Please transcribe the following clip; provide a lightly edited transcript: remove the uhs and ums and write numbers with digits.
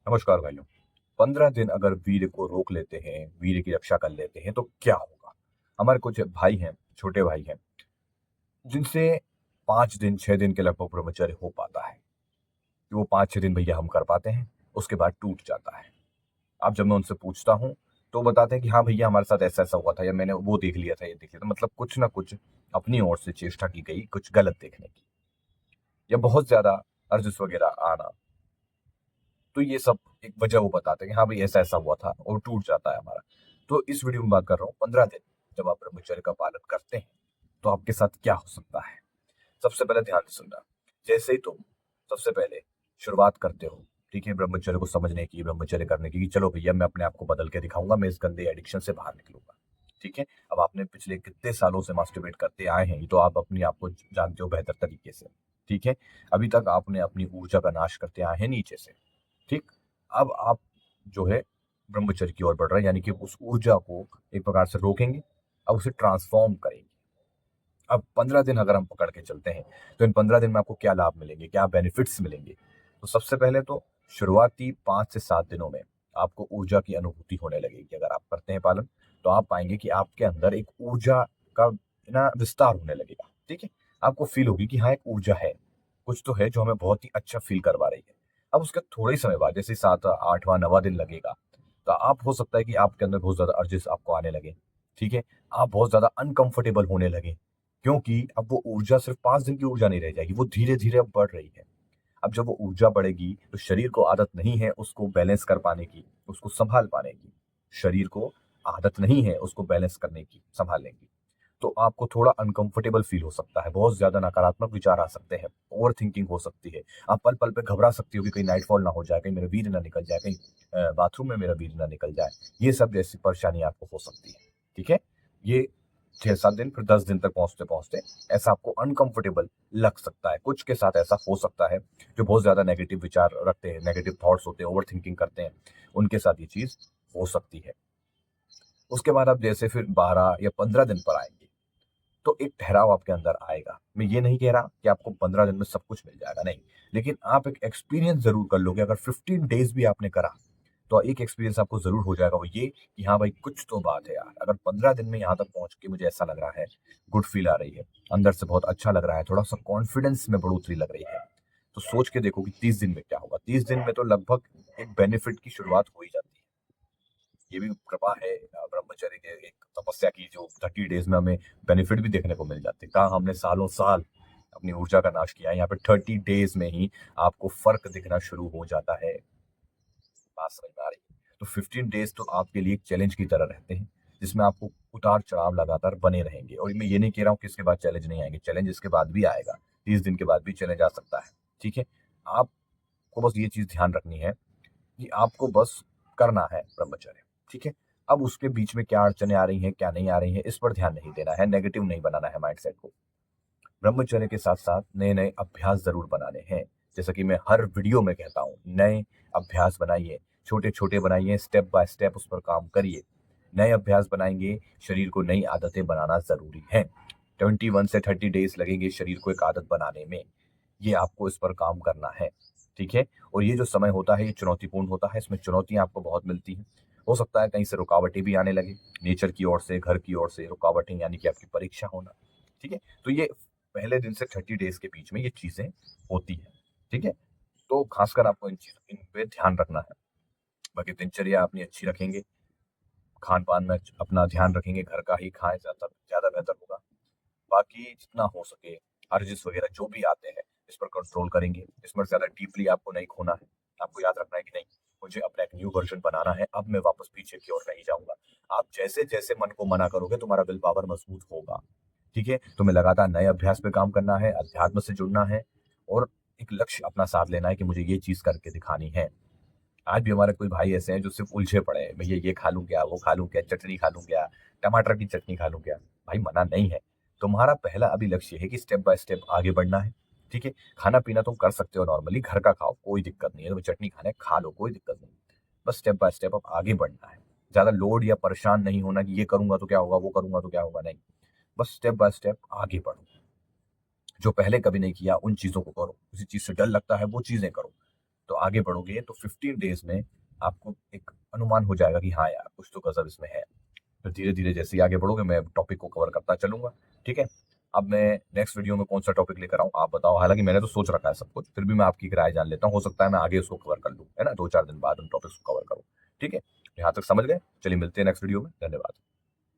नमस्कार भाइयों। 15 दिन अगर वीर को रोक लेते हैं, वीर की रक्षा कर लेते हैं तो क्या होगा? हमारे कुछ भाई हैं, छोटे भाई हैं, जिनसे 5 दिन 6 दिन के लगभग ब्रह्मचर्य हो पाता है कि वो 5 6 दिन भैया हम कर पाते हैं, उसके बाद टूट जाता है। अब जब मैं उनसे पूछता हूँ तो वो बताते हैं कि हाँ भैया, हमारे साथ ऐसा ऐसा हुआ था, या मैंने वो देख लिया था, ये देख लिया था। मतलब कुछ ना कुछ अपनी ओर से चेष्टा की गई कुछ गलत देखने की, या बहुत ज्यादा अर्जिश वगैरह आना। तो ये सब एक वजह वो बताते हैं कि हाँ भाई, ऐसा ऐसा हुआ था और टूट जाता है हमारा। तो इस वीडियो में बात कर रहा हूँ 15 दिन जब आप ब्रह्मचर्य का पालन करते हैं तो आपके साथ क्या हो सकता है। सबसे पहले ध्यान से सुनना। जैसे ही तुम सबसे पहले शुरुआत करते हो, ठीक है, ब्रह्मचर्य को समझने की, ब्रह्मचर्य करने की, कि चलो भैया मैं अपने आप को बदल के दिखाऊंगा, मैं इस गंदे एडिक्शन से बाहर निकलूंगा। ठीक है, अब आपने पिछले कितने सालों से मास्टरबेट करते आए हैं, ये तो आप अपनी आप को जानते हो बेहतर तरीके से। ठीक है, अभी तक आपने अपनी ऊर्जा का नाश करते आए हैं नीचे से। ठीक, अब आप जो है ब्रह्मचर्य की ओर बढ़ रहे हैं, यानी कि उस ऊर्जा को एक प्रकार से रोकेंगे, अब उसे ट्रांसफॉर्म करेंगे। अब 15 दिन अगर हम पकड़ के चलते हैं तो इन 15 दिन में आपको क्या लाभ मिलेंगे, क्या बेनिफिट्स मिलेंगे। तो सबसे पहले तो शुरुआती 5 से 7 दिनों में आपको ऊर्जा की अनुभूति होने लगेगी। अगर आप करते हैं पालन तो आप पाएंगे कि आपके अंदर एक ऊर्जा का ना विस्तार होने लगेगा। ठीक है, आपको फील होगी कि हाँ, एक ऊर्जा है, कुछ तो है जो हमें बहुत ही अच्छा फील करवा रही है। अब उसके थोड़े ही समय बाद, जैसे 7 8वां 9वां दिन लगेगा, तो आप हो सकता है कि आपके अंदर बहुत ज्यादा अर्जेस आपको आने लगे। ठीक है, आप बहुत ज्यादा अनकंफर्टेबल होने लगे, क्योंकि अब वो ऊर्जा सिर्फ 5 दिन की ऊर्जा नहीं रह जाएगी, वो धीरे धीरे अब बढ़ रही है। अब जब वो ऊर्जा बढ़ेगी तो शरीर को आदत नहीं है उसको बैलेंस कर पाने की, उसको संभाल पाने की। शरीर को आदत नहीं है उसको बैलेंस करने की, संभालने की। तो आपको थोड़ा अनकंफर्टेबल फील हो सकता है, बहुत ज्यादा नकारात्मक विचार आ सकते हैं, ओवर थिंकिंग हो सकती है। आप पल पल पे घबरा सकती हो कि कहीं नाइटफॉल ना हो जाए, कहीं मेरा वीर ना निकल जाए, कहीं बाथरूम में मेरा वीर ना निकल जाए। ये सब जैसी परेशानी आपको हो सकती है। ठीक है, ये 6 7 दिन फिर 10 दिन तक पहुंचते पहुंचते ऐसा आपको अनकंफर्टेबल लग सकता है। कुछ के साथ ऐसा हो सकता है जो बहुत ज्यादा नेगेटिव विचार रखते हैं, नेगेटिव थॉट्स होते हैं, ओवर थिंकिंग करते हैं, उनके साथ ये चीज हो सकती है। उसके बाद आप जैसे फिर 12 या 15 दिन पर आएंगे तो एक ठहराव आपके अंदर आएगा। मैं ये नहीं कह रहा कि आपको 15 दिन में सब कुछ मिल जाएगा, नहीं। लेकिन आप एक एक्सपीरियंस जरूर कर लोगे। अगर 15 डेज भी आपने करा तो एक एक्सपीरियंस आपको जरूर हो जाएगा, वो ये कि हाँ भाई, कुछ तो बात है यार। अगर 15 दिन में यहाँ तक पहुंच के मुझे ऐसा लग रहा है, गुड फील आ रही है, अंदर से बहुत अच्छा लग रहा है, थोड़ा सा कॉन्फिडेंस में बढ़ोतरी लग रही है, तो सोच के देखो कि 30 दिन में क्या होगा। 30 दिन में तो लगभग एक बेनिफिट की शुरुआत हो ही जाती है। ये भी कृपा है ब्रह्मचर्य के, एक तपस्या की, जो 30 डेज में हमें बेनिफिट भी देखने को मिल जाते हैं। कहा हमने सालों साल अपनी ऊर्जा का नाश किया है, यहाँ पे 30 डेज में ही आपको फर्क दिखना शुरू हो जाता है। बात समझ में आ रही है? तो 15 डेज तो आपके लिए एक चैलेंज की तरह रहते हैं, जिसमें आपको उतार चढ़ाव लगातार बने रहेंगे। और मैं ये नहीं कह रहा हूँ कि इसके बाद चैलेंज नहीं आएंगे, चैलेंज इसके बाद भी आएगा। 30 दिन के बाद भी चैलेंज आ सकता है। ठीक है, आपको बस ये चीज ध्यान रखनी है कि आपको बस करना है ब्रह्मचर्य। ठीक है, अब उसके बीच में क्या अड़चने आ रही हैं, क्या नहीं आ रही हैं, इस पर ध्यान नहीं देना है, नेगेटिव नहीं बनाना है माइंडसेट को। ब्रह्मचर्य के साथ साथ नए नए अभ्यास जरूर बनाने हैं। जैसा कि मैं हर वीडियो में कहता हूँ, नए अभ्यास बनाइए, छोटे छोटे बनाइए, स्टेप बाय स्टेप उस पर काम करिए। नए अभ्यास बनाएंगे, शरीर को नई आदतें बनाना जरूरी है। 21 से 30 डेज लगेंगे शरीर को एक आदत बनाने में। ये आपको इस पर काम करना है। ठीक है, और ये जो समय होता है ये चुनौतीपूर्ण होता है, इसमें चुनौतियां आपको बहुत मिलती हैं। हो सकता है कहीं से रुकावटें भी आने लगे, नेचर की ओर से, घर की ओर से रुकावटें, यानी कि आपकी परीक्षा होना। ठीक है, तो ये पहले दिन से 30 डेज के बीच में ये चीजें होती है। ठीक है, तो खासकर आपको इन पे ध्यान रखना है। बाकी दिनचर्या अपनी अच्छी रखेंगे, खान पान में अपना ध्यान रखेंगे, घर का ही खाएं, ज्यादा ज्यादा बेहतर होगा। बाकी जितना हो सके अर्जिस वगैरह जो भी आते हैं, इस पर कंट्रोल करेंगे। इसमें ज्यादा डीपली आपको नहीं खोना है। आपको याद रखना है कि नहीं, मुझे अपना एक न्यू वर्जन बनाना है, अब मैं वापस पीछे की ओर नहीं जाऊंगा। आप जैसे जैसे मन को मना करोगे तुम्हारा विल पावर मजबूत होगा। ठीक है, तुम्हें लगातार नए अभ्यास पे काम करना है, अध्यात्म से जुड़ना है, और एक लक्ष्य अपना साथ लेना है कि मुझे ये चीज करके दिखानी है। आज भी हमारे कोई भाई ऐसे हैं जो सिर्फ उलझे पड़े हैं, भैया ये खा लूं क्या, वो खा लूं क्या, चटनी खा लूं क्या, टमाटर की चटनी खा लूं क्या। भाई मना नहीं है, तुम्हारा पहला अभी लक्ष्य है कि स्टेप बाय स्टेप आगे बढ़ना है। ठीक है, खाना पीना तुम कर सकते हो नॉर्मली, घर का खाओ, कोई दिक्कत नहीं है। तुम्हें चटनी खाने खा लो, कोई दिक्कत नहीं। बस स्टेप बाय स्टेप अब आगे बढ़ना है। ज्यादा लोड या परेशान नहीं होना कि ये करूंगा तो क्या होगा, वो करूंगा तो क्या होगा, नहीं। बस स्टेप बाय स्टेप आगे बढ़ो। जो पहले कभी नहीं किया उन चीजों को करो, किसी चीज से डर लगता है वो चीजें करो। तो आगे बढ़ोगे तो 15 डेज में आपको एक अनुमान हो जाएगा कि हाँ यार कुछ तो गजब इसमें है। फिर धीरे धीरे जैसे ही आगे बढ़ोगे मैं टॉपिक को कवर करता चलूंगा। ठीक है, अब मैं नेक्स्ट वीडियो में कौन सा टॉपिक लेकर आऊँ आप बताओ। हालांकि मैंने तो सोच रखा है सब कुछ, फिर भी मैं आपकी एक राय जान लेता हूँ, हो सकता है मैं आगे उसको कवर कर लूँ, है ना, 2-4 दिन बाद उन टॉपिक्स को कवर करूँ। ठीक है, यहाँ तक समझ गए? चलिए मिलते हैं नेक्स्ट वीडियो में। धन्यवाद।